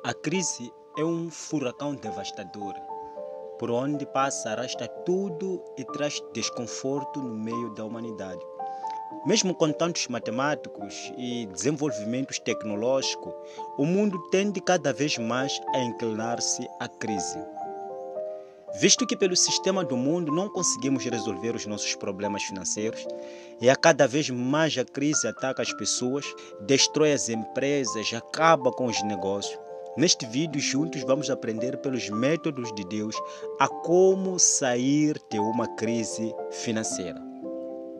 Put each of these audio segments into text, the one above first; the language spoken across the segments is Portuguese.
A crise é um furacão devastador, por onde passa arrasta tudo e traz desconforto no meio da humanidade. Mesmo com tantos matemáticos e desenvolvimentos tecnológicos, o mundo tende cada vez mais a inclinar-se à crise. Visto que pelo sistema do mundo não conseguimos resolver os nossos problemas financeiros, e a cada vez mais a crise ataca as pessoas, destrói as empresas, acaba com os negócios. Neste vídeo, juntos vamos aprender pelos métodos de Deus a como sair de uma crise financeira.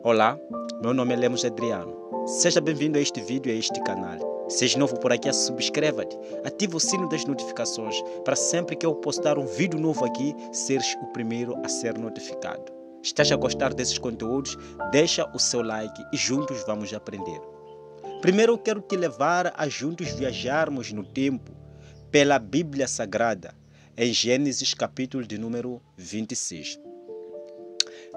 Olá, meu nome é Lemos Adriano. Seja bem-vindo a este vídeo e a este canal. Seja novo por aqui, subscreva-te, ativa o sino das notificações para sempre que eu postar um vídeo novo aqui, seres o primeiro a ser notificado. Estás a gostar desses conteúdos? Deixa o seu like e juntos vamos aprender. Primeiro eu quero te levar a juntos viajarmos no tempo pela Bíblia Sagrada, em Gênesis capítulo de número 26.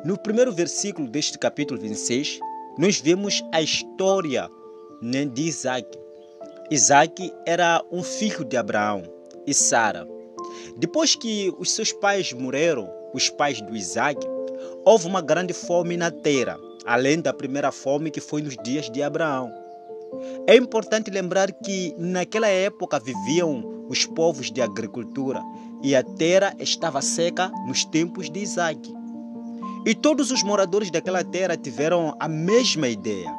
No primeiro versículo deste capítulo 26, nós vemos a história de Isaac. Isaac era um filho de Abraão e Sara. Depois que os seus pais morreram, os pais do Isaac, houve uma grande fome na terra, além da primeira fome que foi nos dias de Abraão. É importante lembrar que naquela época viviam os povos de agricultura e a terra estava seca nos tempos de Isaac. E todos os moradores daquela terra tiveram a mesma ideia.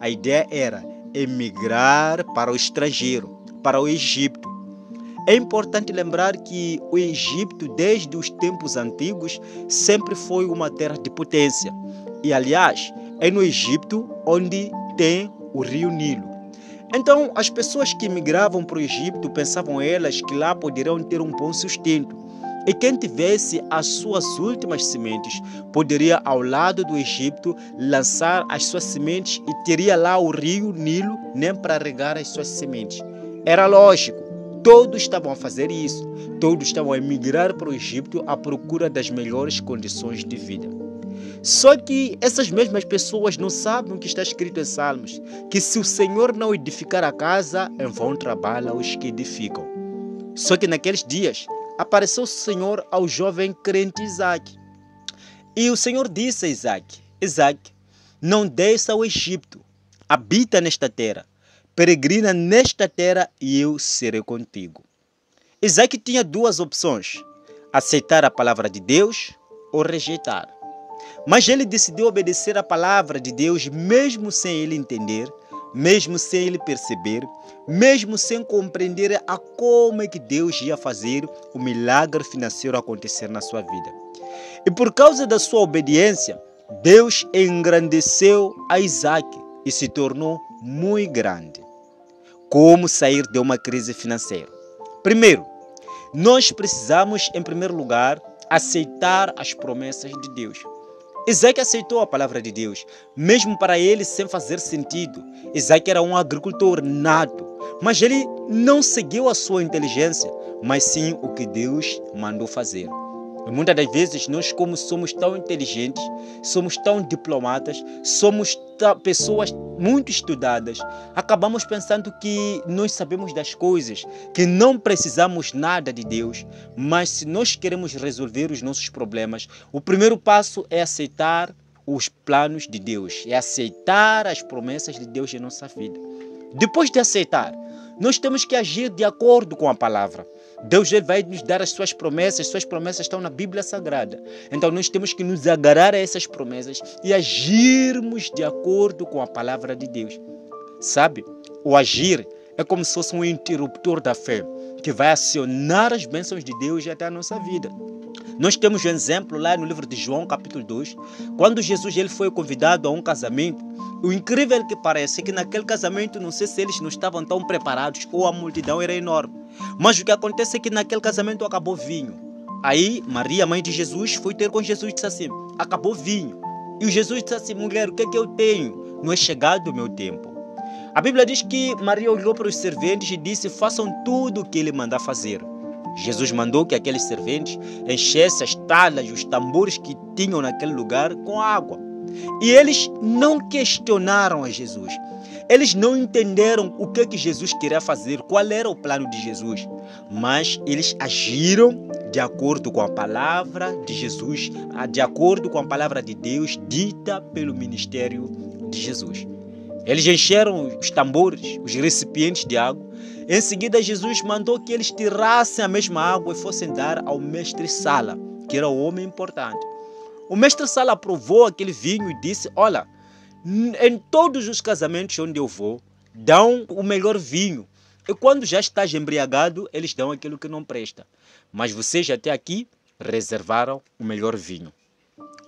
A ideia era emigrar para o estrangeiro, para o Egito. É importante lembrar que o Egito, desde os tempos antigos, sempre foi uma terra de potência. E, aliás, é no Egito onde tem o rio Nilo. Então, as pessoas que migravam para o Egito pensavam elas que lá poderiam ter um bom sustento. E quem tivesse as suas últimas sementes poderia, ao lado do Egito, lançar as suas sementes e teria lá o rio Nilo nem para regar as suas sementes. Era lógico, todos estavam a fazer isso. Todos estavam a emigrar para o Egito à procura das melhores condições de vida. Só que essas mesmas pessoas não sabem o que está escrito em Salmos, que se o Senhor não edificar a casa, em vão trabalham os que edificam. Só que naqueles dias, apareceu o Senhor ao jovem crente Isaac. E o Senhor disse a Isaac: Isaac, não desça ao Egito, habita nesta terra, peregrina nesta terra e eu serei contigo. Isaac tinha duas opções: aceitar a palavra de Deus ou rejeitar. Mas ele decidiu obedecer a palavra de Deus mesmo sem ele entender, mesmo sem ele perceber, mesmo sem compreender a como é que Deus ia fazer o milagre financeiro acontecer na sua vida. E por causa da sua obediência, Deus engrandeceu a Isaac e se tornou muito grande. Como sair de uma crise financeira? Primeiro, nós precisamos, em primeiro lugar, aceitar as promessas de Deus. Isaac aceitou a palavra de Deus, mesmo para ele sem fazer sentido. Isaac era um agricultor nato, mas ele não seguiu a sua inteligência, mas sim o que Deus mandou fazer. E muitas das vezes nós, como somos tão inteligentes, somos tão diplomatas, somos pessoas muito estudadas, acabamos pensando que nós sabemos das coisas, que não precisamos nada de Deus. Mas se nós queremos resolver os nossos problemas, o primeiro passo é aceitar os planos de Deus, é aceitar as promessas de Deus em nossa vida. Depois de aceitar, nós temos que agir de acordo com a palavra. Deus vai nos dar as suas promessas estão na Bíblia Sagrada. Então nós temos que nos agarrar a essas promessas e agirmos de acordo com a palavra de Deus. Sabe, o agir é como se fosse um interruptor da fé, que vai acionar as bênçãos de Deus até a nossa vida. Nós temos um exemplo lá no livro de João, capítulo 2, quando Jesus ele foi convidado a um casamento. O incrível que parece é que naquele casamento, não sei se eles não estavam tão preparados ou a multidão era enorme. Mas o que acontece é que naquele casamento acabou vinho. Aí Maria, mãe de Jesus, foi ter com Jesus e disse assim: acabou vinho. E o Jesus disse assim: mulher, o que é que eu tenho? Não é chegado o meu tempo. A Bíblia diz que Maria olhou para os serventes e disse: façam tudo o que ele mandar fazer. Jesus mandou que aqueles serventes enchessem as talas e os tambores que tinham naquele lugar com água. E eles não questionaram a Jesus. Eles não entenderam o que Jesus queria fazer, qual era o plano de Jesus, mas eles agiram de acordo com a palavra de Jesus, de acordo com a palavra de Deus dita pelo ministério de Jesus. Eles encheram os tambores, os recipientes de água. Em seguida, Jesus mandou que eles tirassem a mesma água e fossem dar ao mestre Sala, que era o homem importante. O mestre Sala provou aquele vinho e disse: olha, em todos os casamentos onde eu vou, dão o melhor vinho. E quando já estás embriagado, eles dão aquilo que não presta. Mas vocês até aqui reservaram o melhor vinho.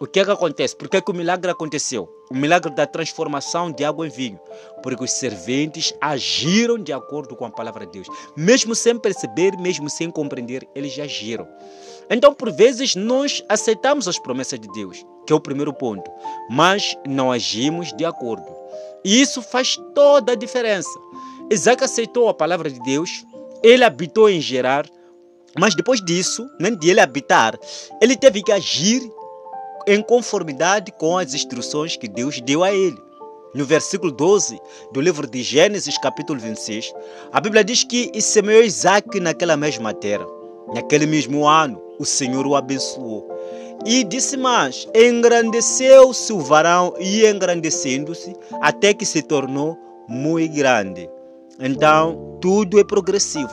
O que é que acontece? Por que é que o milagre aconteceu? O milagre da transformação de água em vinho. Porque os serventes agiram de acordo com a palavra de Deus. Mesmo sem perceber, mesmo sem compreender, eles agiram. Então, por vezes, nós aceitamos as promessas de Deus, que é o primeiro ponto, mas não agimos de acordo. E isso faz toda a diferença. Isaac aceitou a palavra de Deus, ele habitou em Gerar, mas depois disso, nem de ele habitar, ele teve que agir em conformidade com as instruções que Deus deu a ele. No versículo 12 do livro de Gênesis, capítulo 26, a Bíblia diz que e semeou Isaac naquela mesma terra. Naquele mesmo ano, o Senhor o abençoou. E disse mais, engrandeceu-se o varão e engrandecendo-se, até que se tornou muito grande. Então, tudo é progressivo.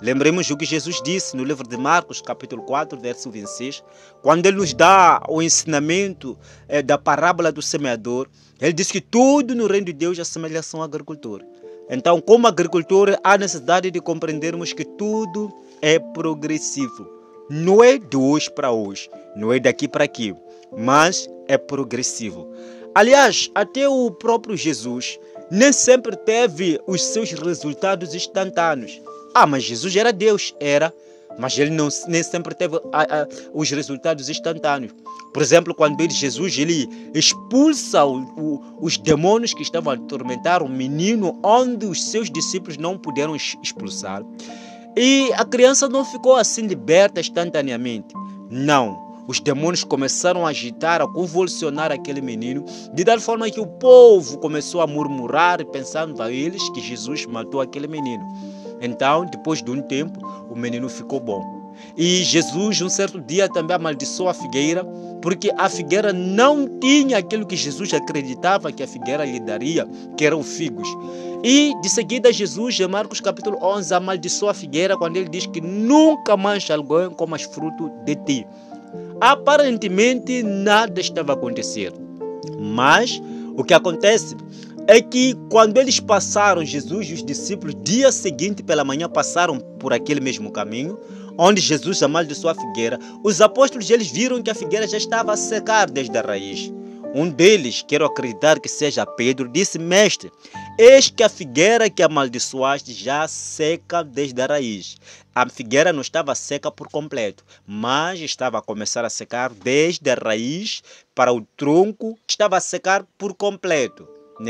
Lembremos o que Jesus disse no livro de Marcos, capítulo 4, verso 26, quando ele nos dá o ensinamento da parábola do semeador. Ele diz que tudo no reino de Deus é semelhança ao agricultor. Então, como agricultor, há necessidade de compreendermos que tudo é progressivo. Não é de hoje para hoje, não é daqui para aqui, mas é progressivo. Aliás, até o próprio Jesus nem sempre teve os seus resultados instantâneos. Mas Jesus era Deus, mas ele nem sempre teve os resultados instantâneos. Por exemplo, quando Jesus expulsa os demônios que estavam a atormentar o menino, onde os seus discípulos não puderam expulsar. E a criança não ficou assim liberta instantaneamente. Não. Os demônios começaram a agitar, a convulsionar aquele menino, de tal forma que o povo começou a murmurar, pensando a eles que Jesus matou aquele menino. Então, depois de um tempo, o menino ficou bom. E Jesus, um certo dia, também amaldiçoou a figueira, porque a figueira não tinha aquilo que Jesus acreditava que a figueira lhe daria, que eram figos. E, de seguida, Jesus, em Marcos capítulo 11, amaldiçoou a figueira quando ele diz que nunca mais alguém coma fruto de ti. Aparentemente, nada estava acontecendo. Mas, o que acontece é que quando eles passaram, Jesus e os discípulos, dia seguinte pela manhã, passaram por aquele mesmo caminho, onde Jesus amaldiçoou a figueira, os apóstolos eles viram que a figueira já estava a secar desde a raiz. Um deles, quero acreditar que seja Pedro, disse: mestre, eis que a figueira que amaldiçoaste já seca desde a raiz. A figueira não estava seca por completo, mas estava a começar a secar desde a raiz para o tronco, estava a secar por completo.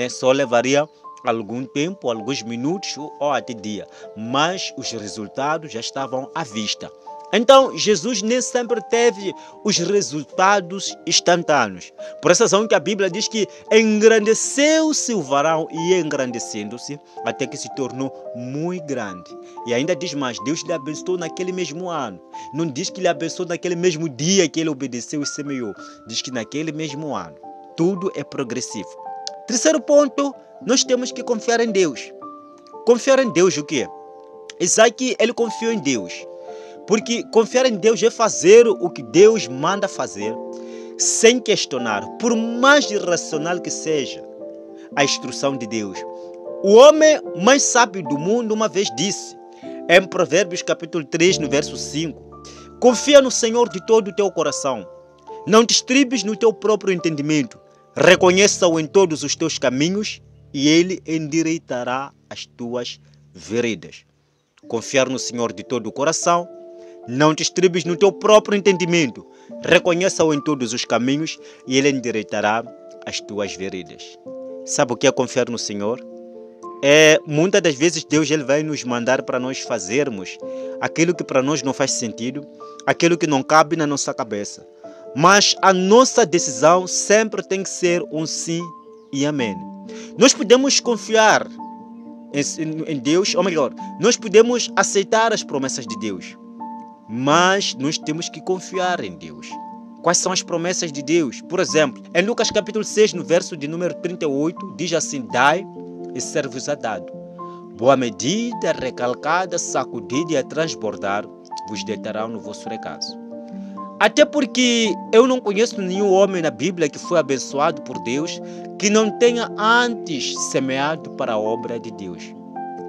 Só levaria algum tempo, alguns minutos ou até dia, mas os resultados já estavam à vista. Então, Jesus nem sempre teve os resultados instantâneos. Por essa razão que a Bíblia diz que engrandeceu-se o varão e engrandecendo-se, até que se tornou muito grande. E ainda diz mais, Deus lhe abençoou naquele mesmo ano. Não diz que lhe abençoou naquele mesmo dia que ele obedeceu e semeou. Diz que naquele mesmo ano. Tudo é progressivo. Terceiro ponto, nós temos que confiar em Deus. Confiar em Deus o quê? Isaac, ele confiou em Deus. Porque confiar em Deus é fazer o que Deus manda fazer, sem questionar, por mais irracional que seja a instrução de Deus. O homem mais sábio do mundo uma vez disse, em Provérbios capítulo 3, no verso 5, confia no Senhor de todo o teu coração, não te estribes no teu próprio entendimento, reconheça-o em todos os teus caminhos e ele endireitará as tuas veredas. Confiar no Senhor de todo o coração, não te estribes no teu próprio entendimento, reconheça-o em todos os caminhos e ele endireitará as tuas veredas. Sabe o que é confiar no Senhor? Muitas das vezes Deus ele vai nos mandar para nós fazermos aquilo que para nós não faz sentido, aquilo que não cabe na nossa cabeça. Mas a nossa decisão sempre tem que ser um sim e amém. Nós podemos confiar em Deus, ou melhor, nós podemos aceitar as promessas de Deus, mas nós temos que confiar em Deus. Quais são as promessas de Deus? Por exemplo, em Lucas capítulo 6, no verso de número 38, diz assim: dai e ser-vos-á dado. Boa medida, recalcada, sacudida e a transbordar, vos deitarão no vosso regaço. Até porque eu não conheço nenhum homem na Bíblia que foi abençoado por Deus que não tenha antes semeado para a obra de Deus.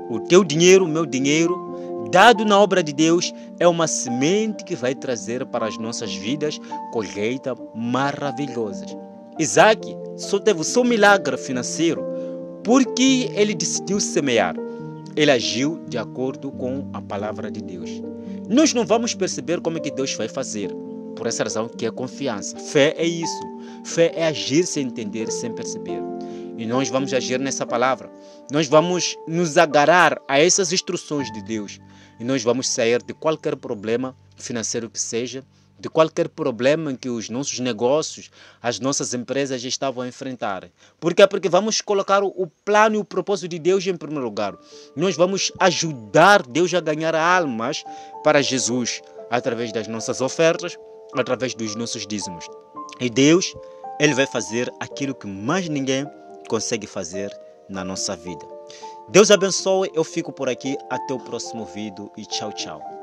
O teu dinheiro, o meu dinheiro, dado na obra de Deus, é uma semente que vai trazer para as nossas vidas colheitas maravilhosas. Isaac só teve o seu milagre financeiro porque ele decidiu semear. Ele agiu de acordo com a palavra de Deus. Nós não vamos perceber como é que Deus vai fazer. Por essa razão que é confiança. Fé é isso. Fé é agir sem entender, sem perceber. E nós vamos agir nessa palavra. Nós vamos nos agarrar a essas instruções de Deus. E nós vamos sair de qualquer problema financeiro que seja, de qualquer problema em que os nossos negócios, as nossas empresas estavam a enfrentar. Por quê? Porque vamos colocar o plano e o propósito de Deus em primeiro lugar. Nós vamos ajudar Deus a ganhar almas para Jesus através das nossas ofertas, através dos nossos dízimos. E Deus, Ele vai fazer aquilo que mais ninguém consegue fazer na nossa vida. Deus abençoe, eu fico por aqui, até o próximo vídeo e tchau, tchau.